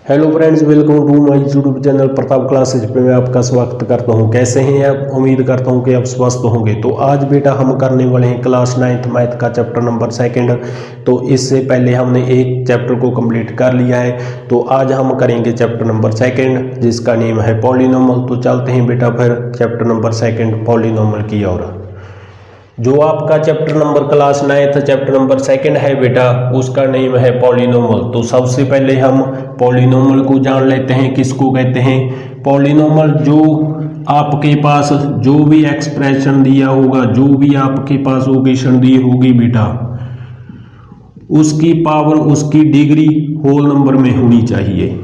Hello friends, welcome to my YouTube channel Pratap classes पे मैं आपका स्वागत करता हूं। कैसे हैं आप? उम्मीद करता हूं कि आप स्वस्थ होंगे। तो आज बेटा हम करने वाले हैं क्लास 9th मैथ का चैप्टर नंबर 2। तो इससे पहले हमने एक चैप्टर को कंप्लीट कर लिया है। तो आज हम करेंगे चैप्टर नंबर 2 जिसका नेम है पॉलिनोमल। तो चलते हैं बेटा फिर चैप्टर नंबर 2 पॉलिनोमल की ओर। जो आपका chapter number class 9th chapter number 2 है बेटा, उसका नेम है पॉलिनोमल। तो सबसे पहले हम पॉलिनोमल को जान लेते हैं। किसको कहते हैं पॉलिनोमल? जो आपके पास जो भी एक्सप्रेशन दिया होगा, जो भी आपके पास इक्वेशन दी होगी बेटा, उसकी पावर, उसकी डिग्री होल नंबर में होनी चाहिए।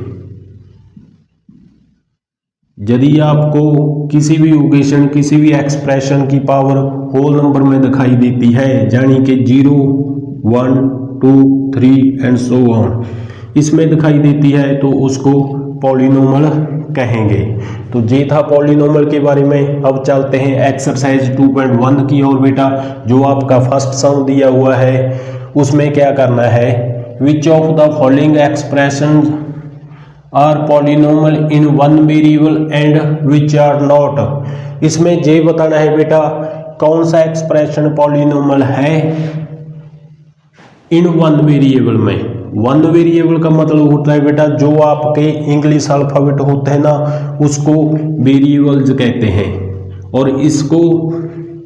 यदि आपको किसी भी इक्वेशन, किसी भी एक्सप्रेशन की पावर होल नंबर में दिखाई देती है, यानी कि 0, 1, 2, 3 एंड सो ऑन, इसमें दिखाई देती है, तो उसको पॉलिनोमल कहेंगे। तो ये था पॉलिनोमल के बारे में। अब चलते हैं एक्सरसाइज 2.1 की ओर बेटा। जो आपका फर्स्ट सम दिया हुआ है उसमें क्या करना है? Which of the following expression are polynomial in one variable and which are not. इसमें ये बताना है बेटा कौन सा एक्सप्रेशन पॉलिनोमल है इन वन वेरिएबल में। वन वेरिएबल का मतलब होता है बेटा जो आपके इंग्लिश अल्फाबेट होते हैं ना, उसको वेरिएबल्स कहते हैं। और इसको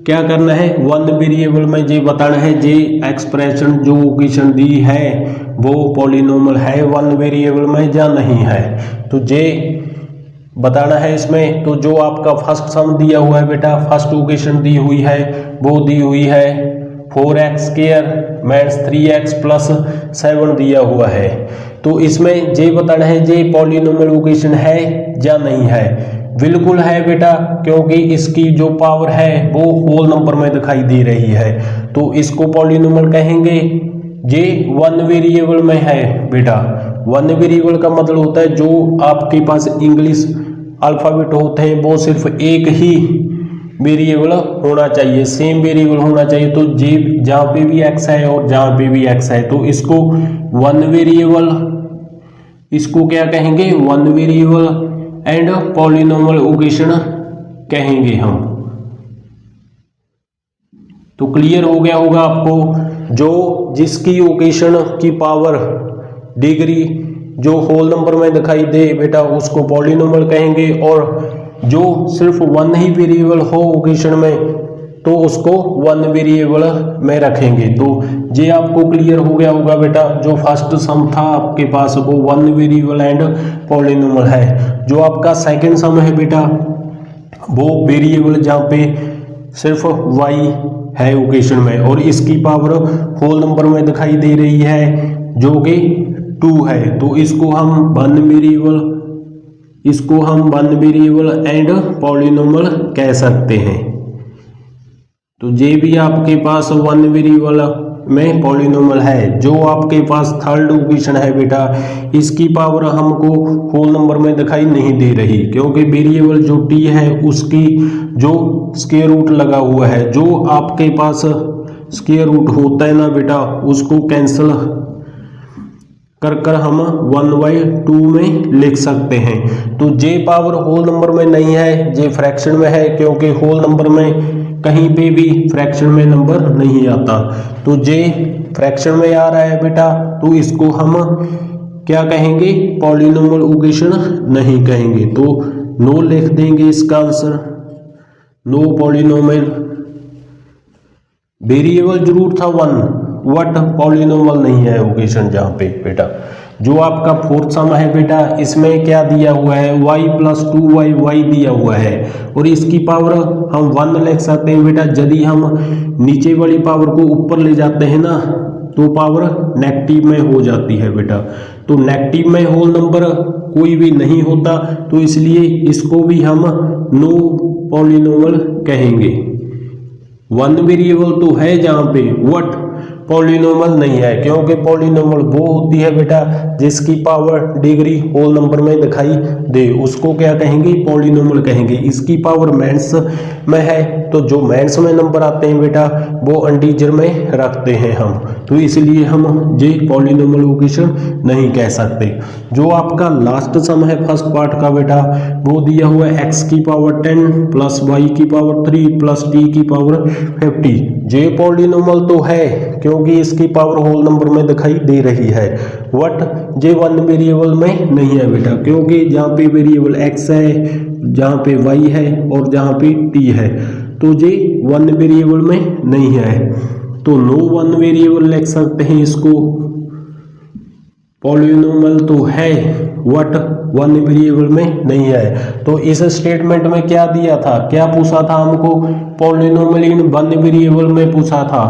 क्या करना है? वन वेरिएबल में ये बताना है जे एक्सप्रेशन जो इक्वेशन दी है वो पॉलिनोमल है वन वेरिएबल में या नहीं है। तो जे बताना है इसमें। तो जो आपका फर्स्ट सम दिया हुआ है बेटा, फर्स्ट इक्वेशन दी हुई है, वो दी हुई है 4x² माइनस 3x प्लस 7 दिया हुआ है। तो इसमें ये बताना है जे पॉलिनोमियल इक्वेशन है या नहीं है। बिल्कुल है बेटा, क्योंकि इसकी जो पावर है वो होल नंबर में दिखाई दे रही है, तो इसको पॉलिनोमियल कहेंगे। ये वन वेरिएबल में है बेटा। वन वेरिएबल का मतलब होता है जो आपके पास इंग्लिश अल्फाबेट होते हैं वो सिर्फ एक ही वेरिएबल होना चाहिए, सेम वेरिएबल होना चाहिए। तो जे जहाँ पे भी एक्स है और जहाँ पे भी एक्स है, तो इसको वन वेरिएबल, इसको क्या कहेंगे? One variable and polynomial equation कहेंगे हम। तो क्लियर हो गया होगा आपको। जो जिसकी इक्वेशन की पावर डिग्री जो होल नंबर में दिखाई दे बेटा, उसको पॉलिनोमियल कहेंगे। और जो सिर्फ वन ही वेरिएबल हो इक्वेशन में, तो उसको वन वेरिएबल में रखेंगे। तो ये आपको क्लियर हो गया होगा बेटा। जो फर्स्ट सम था आपके पास वो वन वेरिएबल एंड पॉलिनोमियल है। जो आपका सेकंड सम है बेटा, वो वेरिएबल जहाँ पे सिर्फ y है इक्वेशन में और इसकी पावर होल नंबर में दिखाई दे रही है जो कि 2 है। तो इसको हम वन वेरिएबल एंड पॉलिनोमियल कह सकते हैं। तो ये भी आपके पास वन वेरिएबल में पॉलिनोमियल है। जो आपके पास थर्ड इक्वेशन है बेटा, इसकी पावर हमको होल नंबर में दिखाई नहीं दे रही, क्योंकि वेरिएबल जो t है उसकी जो स्क्वायर रूट लगा हुआ है, जो आपके पास स्क्वायर रूट होता है ना बेटा, उसको कैंसिल कर हम 1/2 में लिख सकते हैं। तो जे पावर होल नंबर में नहीं है, जे फ्रैक्शन में है, क्योंकि होल नंबर में कहीं पे भी फ्रैक्शन में नंबर नहीं आता। तो जे फ्रैक्शन में आ रहा है बेटा, तो इसको हम क्या कहेंगे? पॉलिनोमियल इक्वेशन नहीं कहेंगे। तो नो लिख देंगे इसका आंसर, नो पॉलिनोमियल। वेरिएबल जरूर था वन, बट पॉलिनोमियल नहीं है इक्वेशन जहाँ पे बेटा। जो आपका फोर्थ सम है बेटा, इसमें क्या दिया हुआ है? y + 2y दिया हुआ है और इसकी पावर हम 1 लिख सकते हैं बेटा। यदि हम नीचे वाली पावर को ऊपर ले जाते हैं ना, तो पावर नेगेटिव में हो जाती है बेटा। तो नेगेटिव में होल नंबर कोई भी नहीं होता, तो इसलिए इसको भी हम नो पॉलिनोमियल कहेंगे। वन वेरिएबल तो है जहाँ पे, वट पॉलिनोमल नहीं है, क्योंकि पॉलिनोमल वो होती है बेटा जिसकी पावर डिग्री होल नंबर में दिखाई दे, उसको क्या कहेंगे, पॉलिनोमल कहेंगे। इसकी पावर मेंस में है, तो जो मेंस में नंबर आते हैं बेटा वो इंटीजर में रखते हैं हम, तो इसलिए हम ये पॉलिनोमल इक्वेशन नहीं कह सकते। जो आपका लास्ट सम है फर्स्ट पार्ट का बेटा, वो दिया हुआ है x की पावर 10 प्लस y की पावर 3 प्लस t की पावर 50। ये पॉलिनोमल तो है क्योंकि इसकी पावर होल नंबर में दिखाई दे रही है, बट ये वन वेरिएबल में नहीं है बेटा, क्योंकि जहाँ पे वेरिएबल x है, जहाँ पे y है और जहाँ पे t है, तो ये वन वेरिएबल में नहीं है, तो नो वन वेरिएबल लिख सकते हैं इसको। पॉलिनोमल तो है वट वन वेरिएबल में नहीं है। तो इस स्टेटमेंट में क्या दिया था, क्या पूछा था हमको, पॉलिनोमल इन वन वेरिएबल में पूछा था।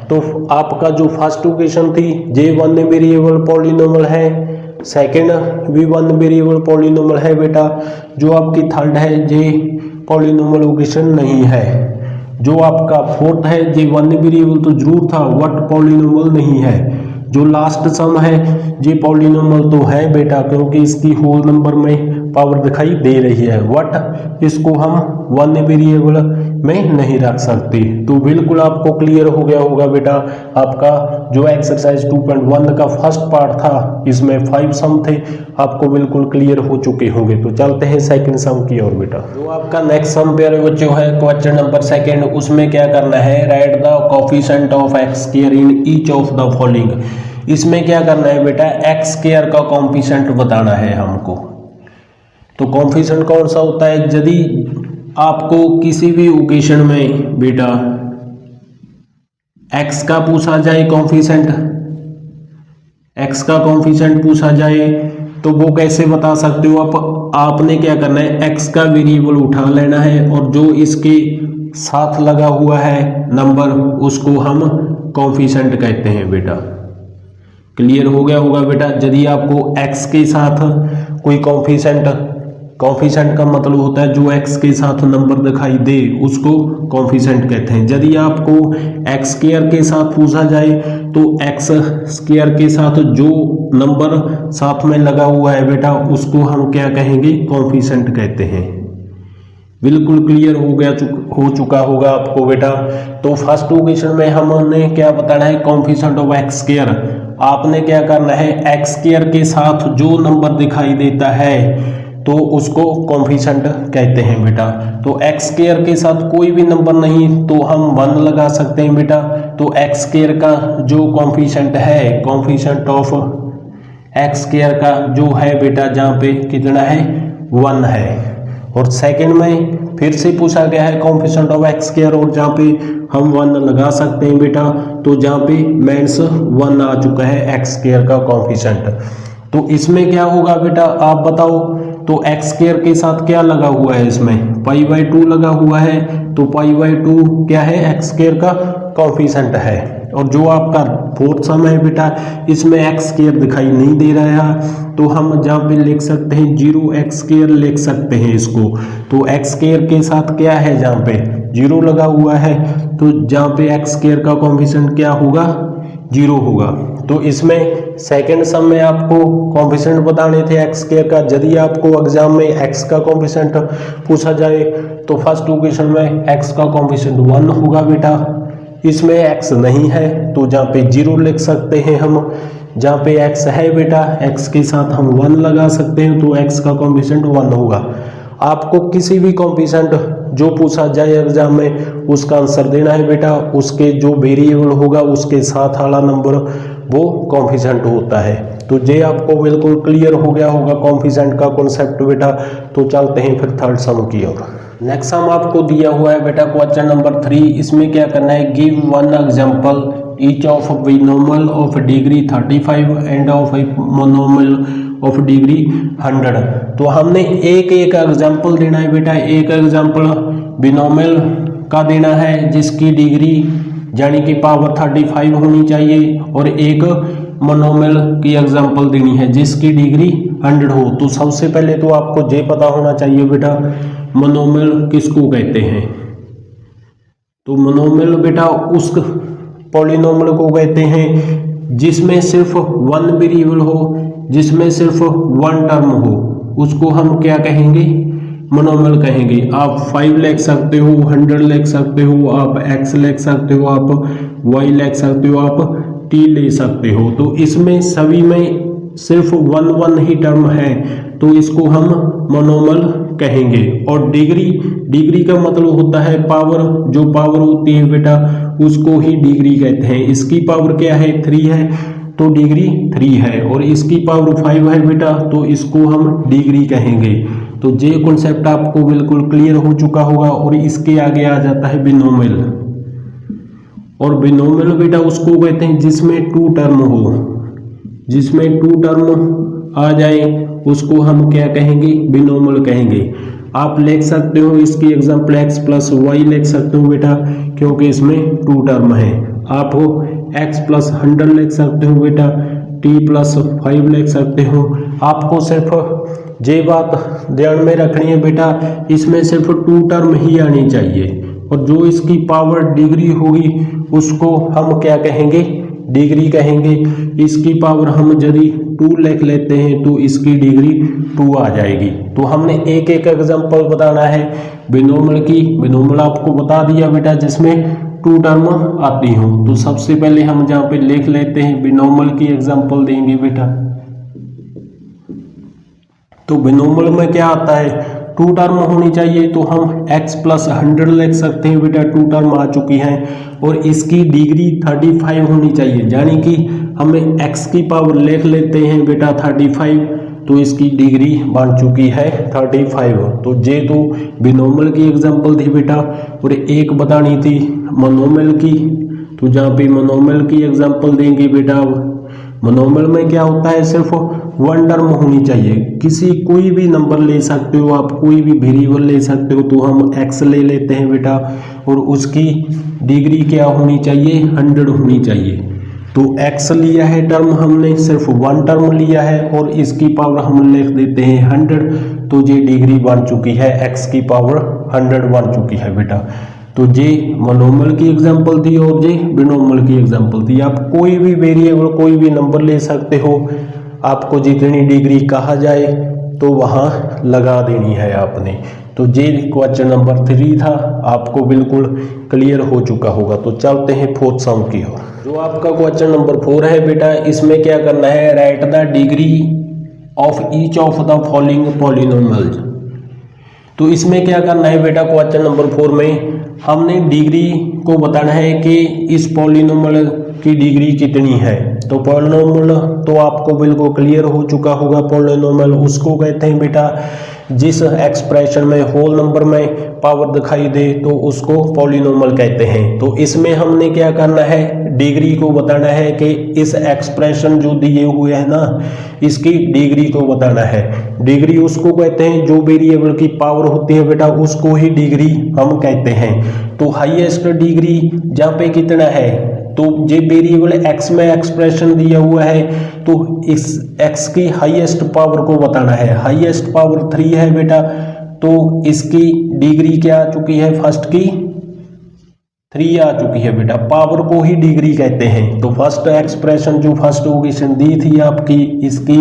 तो आपका जो फर्स्ट इक्वेशन थी जे वन वेरिएबल पॉलिनोमल है, सेकंड भी वन वेरिएबल पॉलिनोमल है बेटा, जो आपकी थर्ड है जे पॉलिनोमल इक्वेशन नहीं है। जो आपका फोर्थ है जे वन वेरिएबल तो जरूर था, वट पॉलिनोमल नहीं है। जो लास्ट सम है ये पॉलिनोमल तो है बेटा, क्योंकि इसकी होल नंबर में पावर दिखाई दे रही है, बट इसको हम वन वेरिएबल में नहीं रख सकते। तो बिल्कुल आपको क्लियर हो गया होगा बेटा, आपका जो एक्सरसाइज 2.1 का फर्स्ट पार्ट था, इसमें 5 सम थे, आपको बिल्कुल क्लियर हो चुके होंगे। तो चलते हैं सेकंड सम की ओर बेटा। जो आपका नेक्स्ट सम प्यारे बच्चों है क्वेश्चन नंबर सेकंड, उसमें क्या करना है, right the coefficient of x square in each of the following. इसमें क्या करना है बेटा, एक्स स्क्वायर का कोफिशिएंट बताना है हमको। तो कोफिशिएंट कौन सा होता है, यदि आपको किसी भी इक्वेशन में बेटा एक्स का पूछा जाए कोफिशिएंट, एक्स का कोफिशिएंट पूछा जाए तो वो कैसे बता सकते हो आपने क्या करना है, एक्स का वेरिएबल उठा लेना है और जो इसके साथ लगा हुआ है नंबर उसको हम कोफिशिएंट कहते हैं बेटा। क्लियर हो गया होगा बेटा। यदि आपको x के साथ कोई कोफिशिएंट का मतलब होता है जो x के साथ नंबर दिखाई दे उसको कोफिशिएंट कहते हैं। यदि आपको x स्क्वायर के साथ पूछा जाए तो x स्क्वायर के साथ जो नंबर साथ में लगा हुआ है बेटा उसको हम क्या कहेंगे, कोफिशिएंट कहते हैं। बिल्कुल क्लियर हो चुका होगा आपको बेटा। तो फर्स्ट इक्वेशन में हमने क्या बताना है, कोफिशिएंट ऑफ एक्स स्क्वायर। आपने क्या करना है, एक्स स्क्वायर के साथ जो नंबर दिखाई देता है तो उसको कोफिशिएंट कहते हैं बेटा। तो एक्स स्क्वायर के साथ कोई भी नंबर नहीं तो हम 1 लगा सकते हैं बेटा। तो एक्स स्क्वायर का जो कोफिशिएंट है, कोफिशिएंट ऑफ एक्स स्क्वायर का जो है बेटा जहाँ पे कितना है, 1 है। और सेकंड में फिर से पूछा गया है कोफिशिएंट ऑफ एक्स स्क्वायर और जहाँ पे हम 1 लगा सकते हैं बेटा, तो जहाँ पे मेंस 1 आ चुका है एक्स स्क्वायर का कोफिशिएंट। तो इसमें क्या होगा बेटा आप बताओ, तो एक्स स्क्वायर के साथ क्या लगा हुआ है, इसमें पाई/2 लगा हुआ है, तो पाई/2 क्या है, एक्स स्क्वायर का कोफिशिएंट है। और जो आपका फोर्थ सम है बेटा इसमें एक्स स्क्वायर दिखाई नहीं दे रहा है, तो हम जहाँ पे लिख सकते हैं 0x स्क्वायर लिख सकते हैं इसको। तो एक्स स्क्वायर के साथ क्या है, जहाँ पे 0 लगा हुआ है, तो जहाँ पे एक्स स्क्वायर का कोफिशिएंट क्या होगा, 0 होगा। तो इसमें सेकंड सम में आपको कोफिशिएंट बताने थे एक्स स्क्वायर का। यदि आपको एग्जाम में एक्स का कोफिशिएंट पूछा जाए तो फर्स्ट इक्वेशन में एक्स का कोफिशिएंट 1 होगा बेटा। इसमें x नहीं है तो जहाँ पे 0 लिख सकते हैं हम। जहाँ पे x है बेटा x के साथ हम 1 लगा सकते हैं, तो x का कोफिशिएंट 1 होगा। आपको किसी भी कोफिशिएंट जो पूछा जाए एग्जाम में उसका आंसर देना है बेटा, उसके जो वेरिएबल होगा उसके साथ वाला नंबर वो कोफिशिएंट होता है। तो ये आपको बिल्कुल क्लियर हो गया होगा कोफिशिएंट का कॉन्सेप्ट बेटा। तो चलते हैं फिर थर्ड सम की ओर। नेक्स्ट सम आपको दिया हुआ है बेटा क्वेश्चन नंबर 3। इसमें क्या करना है, give 1 example each of binomial of degree 35 and of a monomial of degree 100। तो हमने एक एग्जांपल देना है बेटा। एक एग्जांपल बिनोमियल का देना है जिसकी डिग्री यानी कि पावर 35 होनी चाहिए, और एक मोनोमियल की एग्जांपल देनी है जिसकी डिग्री 100 हो। तो सबसे पहले तो आपको ये पता होना चाहिए बेटा मोनोमियल किसको कहते हैं। तो मोनोमियल बेटा उस पॉलिनोमियल को कहते हैं जिसमें सिर्फ वन वेरिएबल हो, जिसमें सिर्फ वन टर्म हो, उसको हम क्या कहेंगे? मोनोमियल कहेंगे। आप 5 लिख सकते हो, 100 लिख सकते हो, आप x लिख सकते हो, आप y लिख सकते हो, आप t ले सकते हो। तो इसमें सभी में सिर्फ वन ही टर्म है, तो इसको हम मोनोमियल कहेंगे। और डिग्री का मतलब होता है पावर, जो पावर होती है बेटा उसको ही डिग्री कहते हैं। इसकी पावर क्या है? 3 है, तो डिग्री 3 है। और इसकी पावर 5 है बेटा, तो इसको हम डिग्री कहेंगे। तो ये कॉन्सेप्ट आपको बिल्कुल क्लियर हो चुका होगा। और इसके आगे आ जाता है बिनोमियल। और बिनोमियल बेटा उसको कहते हैं जिसमें 2 टर्म हो, जिसमें 2 टर्म आ जाए उसको हम क्या कहेंगे? बिनोमियल कहेंगे। आप लिख सकते हो इसकी एग्जाम्पल x प्लस वाई लिख सकते हो बेटा, क्योंकि इसमें 2 टर्म है। आप x प्लस 100 लिख सकते हो बेटा, t प्लस 5 लिख सकते हो। आपको सिर्फ ये बात ध्यान में रखनी है बेटा, इसमें सिर्फ 2 टर्म ही आनी चाहिए। और जो इसकी पावर डिग्री होगी उसको हम क्या कहेंगे? डिग्री कहेंगे। इसकी पावर हम यदि 2 लिख लेते हैं तो इसकी डिग्री 2 आ जाएगी। तो हमने एक एक एग्जांपल बताना है बिनोमियल की। बिनोमियल आपको बता दिया बेटा जिसमें 2 टर्म आती हो। तो सबसे पहले हम जहाँ पे लिख लेते हैं बिनोमियल की एग्जांपल देंगे बेटा। तो बिनोमियल में क्या आता है? 2 टर्म होनी चाहिए, तो हम x प्लस 100 लिख सकते हैं बेटा, 2 टर्म आ चुकी हैं। और इसकी डिग्री 35 होनी चाहिए, यानी कि हमें x की पावर लिख लेते हैं बेटा 35, तो इसकी डिग्री बन चुकी है 35। तो ये तो बिनोमियल की एग्जांपल थी बेटा। और एक बतानी थी मोनोमियल की, तो जहाँ पे मोनोमियल की एग्जांपल देंगे बेटा। मोनोमियल में क्या होता है? सिर्फ 1 टर्म होनी चाहिए। किसी कोई भी नंबर ले सकते हो आप, कोई भी वेरिएबल ले सकते हो। तो हम x ले लेते हैं बेटा, और उसकी डिग्री क्या होनी चाहिए? 100 होनी चाहिए। तो x लिया है टर्म हमने, सिर्फ 1 टर्म लिया है, और इसकी पावर हम लिख देते हैं 100। तो ये डिग्री बन चुकी है, x की पावर 100 बन चुकी है बेटा। तो ये मोनोमियल की एग्जांपल थी और ये बिनोमियल की एग्जांपल थी। आप कोई भी वेरिएबल, कोई भी नंबर ले सकते हो, आपको जितनी डिग्री कहा जाए तो वहाँ लगा देनी है आपने। तो ये क्वेश्चन नंबर 3 था, आपको बिल्कुल क्लियर हो चुका होगा। तो चलते हैं 4th सम की ओर। जो आपका क्वेश्चन नंबर 4 है बेटा, इसमें क्या करना है? Right the degree of each of the following polynomials. तो इसमें क्या करना है बेटा? क्वेश्चन नंबर 4 में हमने डिग्री को बताना है कि इस पॉलिनोमियल की डिग्री कितनी है। तो पॉलिनोमियल तो आपको बिल्कुल क्लियर हो चुका होगा। पॉलिनोमियल उसको कहते हैं बेटा जिस एक्सप्रेशन में होल नंबर में पावर दिखाई दे, तो उसको पॉलिनोमियल कहते हैं। तो इसमें हमने क्या करना है? डिग्री को बताना है कि इस एक्सप्रेशन जो दिए हुए है ना, इसकी डिग्री को बताना है। डिग्री उसको कहते हैं जो वेरिएबल की पावर होती है बेटा, उसको ही डिग्री हम कहते हैं। तो हाईएस्ट डिग्री जहाँ पे कितना है, तो ये वेरिएबल x में एक्सप्रेशन दिया हुआ है, तो इस x की हाईएस्ट पावर को बताना है। हाईएस्ट पावर 3 है बेटा, तो इसकी डिग्री क्या आ चुकी है? फर्स्ट की 3 आ चुकी है बेटा। पावर को ही डिग्री कहते हैं। तो फर्स्ट एक्सप्रेशन जो फर्स्ट इक्वेशन दी थी आपकी, इसकी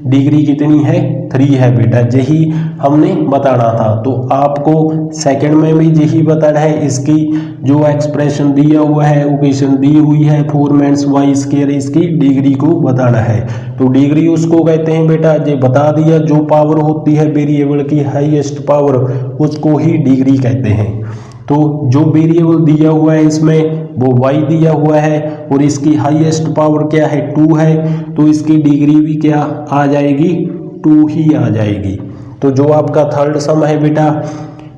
डिग्री कितनी है? 3 है बेटा। यही हमने बताना था। तो आपको सेकंड में भी यही बताना है। इसकी जो एक्सप्रेशन दिया हुआ है, इक्वेशन दी हुई है 4-y², इसकी डिग्री को बताना है। तो डिग्री उसको कहते हैं बेटा, ये बता दिया, जो पावर होती है वेरिएबल की हाईएस्ट पावर, उसको ही डिग्री कहते हैं। तो जो वेरिएबल दिया हुआ है इसमें वो y दिया हुआ है, और इसकी हाईएस्ट पावर क्या है? 2 है। तो इसकी डिग्री भी क्या आ जाएगी? 2 ही आ जाएगी। तो जो आपका थर्ड सम है बेटा,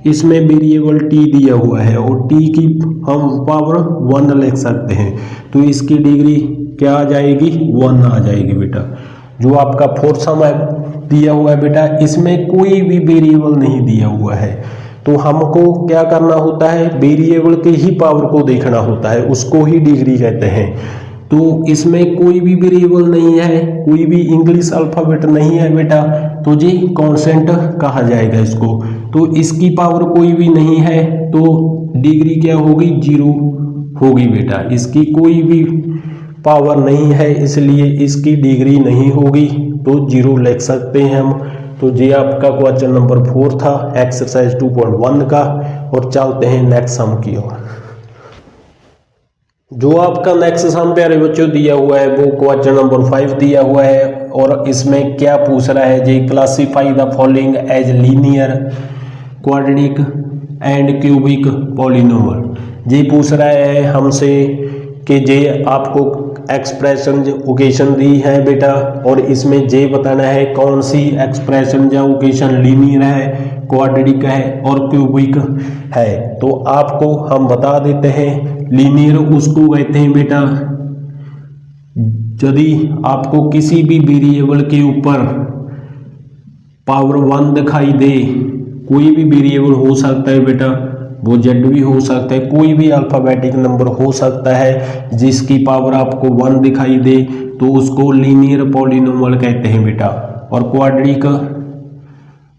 इसमें वेरिएबल t दिया हुआ है, और t की हम पावर 1 लिख सकते हैं। तो इसकी डिग्री क्या आ जाएगी? 1 आ जाएगी बेटा। जो आपका 4th सम है दिया हुआ है बेटा, इसमें कोई भी वेरिएबल नहीं दिया हुआ है। तो हमको क्या करना होता है? वेरिएबल के ही पावर को देखना होता है, उसको ही डिग्री कहते हैं। तो इसमें कोई भी वेरिएबल नहीं है, कोई भी इंग्लिश अल्फाबेट नहीं है बेटा, तो जी कांस्टेंट कहा जाएगा इसको। तो इसकी पावर कोई भी नहीं है, तो डिग्री क्या होगी? 0 होगी बेटा, इसकी कोई भी पावर नहीं है इसलिए इसकी डिग्री नहीं होगी, तो 0 लिख सकते हैं हम। तो ये आपका क्वेश्चन नंबर 4 था एक्सरसाइज 2.1 का। और चलते हैं नेक्स्ट सम की ओर। जो आपका नेक्स्ट सम प्यारे बच्चों दिया हुआ है वो क्वेश्चन नंबर 5 दिया हुआ है। और इसमें क्या पूछ रहा है जी, classify the following as linear, quadratic and cubic polynomial. ये पूछ रहा है हमसे कि जे आपको एक्सप्रेशन ओकेशन दी है बेटा, और इसमें जे बताना है कौन सी एक्सप्रेशन या ओकेशन लीनियर है, क्वाड्रेटिक है और क्यूबिक है। तो आपको हम बता देते हैं लीनियर उसको कहते हैं बेटा यदि आपको किसी भी वेरिएबल के ऊपर पावर 1 दिखाई दे, कोई भी वेरिएबल हो सकता है बेटा, वो जेड भी हो सकता है, कोई भी अल्फाबेटिक नंबर हो सकता है जिसकी पावर आपको 1 दिखाई दे, तो उसको लीनियर पॉलिनोमियल कहते हैं बेटा। और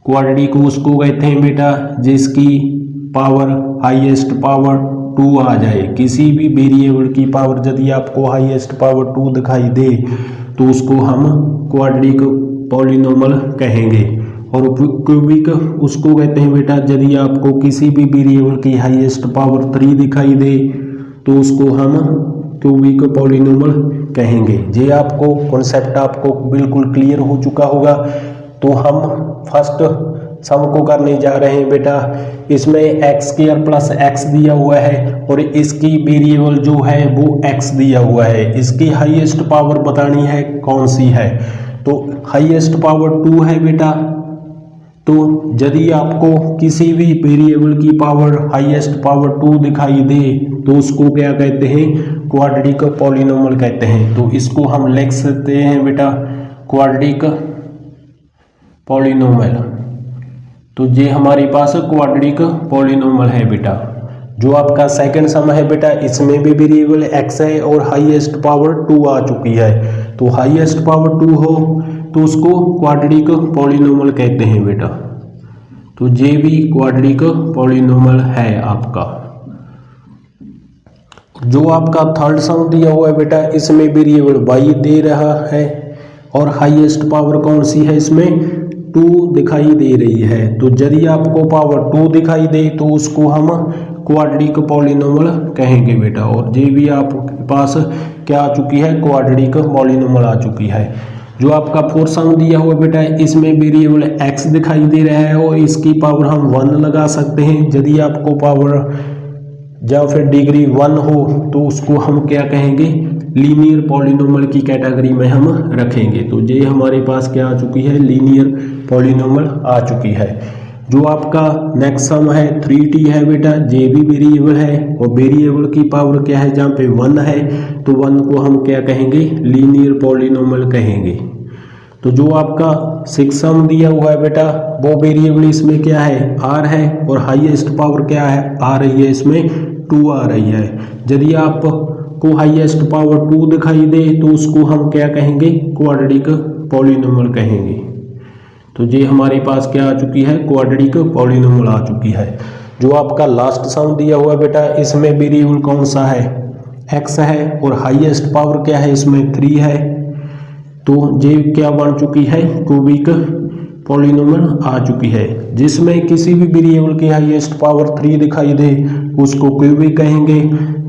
क्वाड्रेटिक उसको कहते हैं बेटा जिसकी पावर हाईएस्ट पावर 2 आ जाए। किसी भी वेरिएबल की पावर यदि आपको हाईएस्ट पावर 2 दिखाई दे तो उसको हम क्वाड्रेटिक पॉलिनोमियल कहेंगे। और क्यूबिक उसको कहते हैं बेटा यदि आपको किसी भी वेरिएबल की हाईएस्ट पावर 3 दिखाई दे तो उसको हम क्यूबिक पॉलिनोमियल कहेंगे। ये आपको कॉन्सेप्ट आपको बिल्कुल क्लियर हो चुका होगा। तो हम फर्स्ट सम को करने जा रहे हैं बेटा। इसमें x² प्लस x दिया हुआ है और इसकी वेरिएबल जो है वो x दिया हुआ है। इसकी हाईएस्ट पावर बतानी है कौन सी है, तो हाईएस्ट पावर 2 है बेटा। तो यदि आपको किसी भी वेरिएबल की पावर हाईएस्ट पावर 2 दिखाई दे तो उसको क्या कहते हैं, क्वाड्रेटिक पॉलिनोमियल कहते हैं। तो इसको हम लिख सकते हैं बेटा क्वाड्रेटिक पॉलिनोमियल। तो ये हमारे पास क्वाड्रेटिक पॉलिनोमियल है बेटा। जो आपका सेकंड सम है बेटा, इसमें भी वेरिएबल x है और हाईएस्ट पावर 2 आ चुकी है। तो हाईएस्ट पावर 2 हो तो उसको क्वाड्रेटिक पॉलिनोमियल कहते हैं बेटा। तो ये भी क्वाड्रेटिक पॉलिनोमियल है आपका। जो आपका थर्ड सम दिया हुआ है बेटा, इसमें वेरिएबल y दे रहा है और हाईएस्ट पावर कौन सी है, इसमें 2 दिखाई दे रही है। तो यदि आपको पावर 2 दिखाई दे तो उसको हम क्वाड्रेटिक पॉलिनोमियल कहेंगे बेटा। और ये भी आपके पास क्या आ चुकी है, क्वाड्रेटिक पॉलिनोमियल आ चुकी है। जो आपका फोर्थ सम दिया हुआ बेटा, इसमें वेरिएबल x दिखाई दे रहा है और इसकी पावर हम 1 लगा सकते हैं। यदि आपको पावर या फिर डिग्री 1 हो तो उसको हम क्या कहेंगे, लीनियर पॉलिनोमियल की कैटेगरी में हम रखेंगे। तो ये हमारे पास क्या आ चुकी है, लीनियर पॉलिनोमियल आ चुकी है। जो आपका नेक्स्ट सम है 3t है बेटा, ये भी वेरिएबल है और वेरिएबल की पावर क्या है, जहाँ पे 1 है तो 1 को हम क्या कहेंगे, लीनियर पॉलिनोमियल कहेंगे। तो जो आपका सिक्स सम दिया हुआ है बेटा, वो वेरिएबल इसमें क्या है, r है और हाईएस्ट पावर क्या है, आ रही है, इसमें 2 आ रही है। यदि आपको हाईएस्ट पावर 2 दिखाई दे तो उसको हम क्या कहेंगे, क्वाड्रेटिक पॉलिनोमियल कहेंगे। तो ये हमारे पास क्या आ चुकी है, क्वाड्रेटिक पॉलिनोमियल आ चुकी है। जो आपका लास्ट सम दिया हुआ है बेटा, इसमें वेरिएबल कौन सा है, x है और हाईएस्ट पावर क्या है, इसमें 3 है। तो ये क्या बन चुकी है, क्यूबिक पॉलिनोमियल आ चुकी है। जिसमें किसी भी वेरिएबल की हाईएस्ट पावर 3 दिखाई दे उसको क्यूबिक कहेंगे।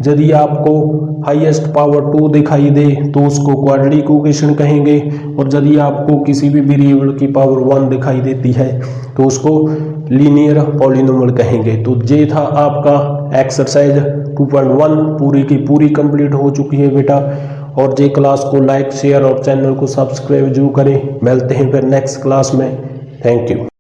यदि आपको हाईएस्ट पावर 2 दिखाई दे तो उसको क्वाड्रेटिक इक्वेशन कहेंगे। और यदि आपको किसी भी वेरिएबल की पावर 1 दिखाई देती है तो उसको लीनियर पॉलिनोमियल कहेंगे। तो ये था आपका एक्सरसाइज 2.1 पूरी की पूरी कंप्लीट हो चुकी है बेटा। और ये क्लास को लाइक शेयर और चैनल को सब्सक्राइब जरूर करें। मिलते हैं फिर नेक्स्ट क्लास में। Thank you.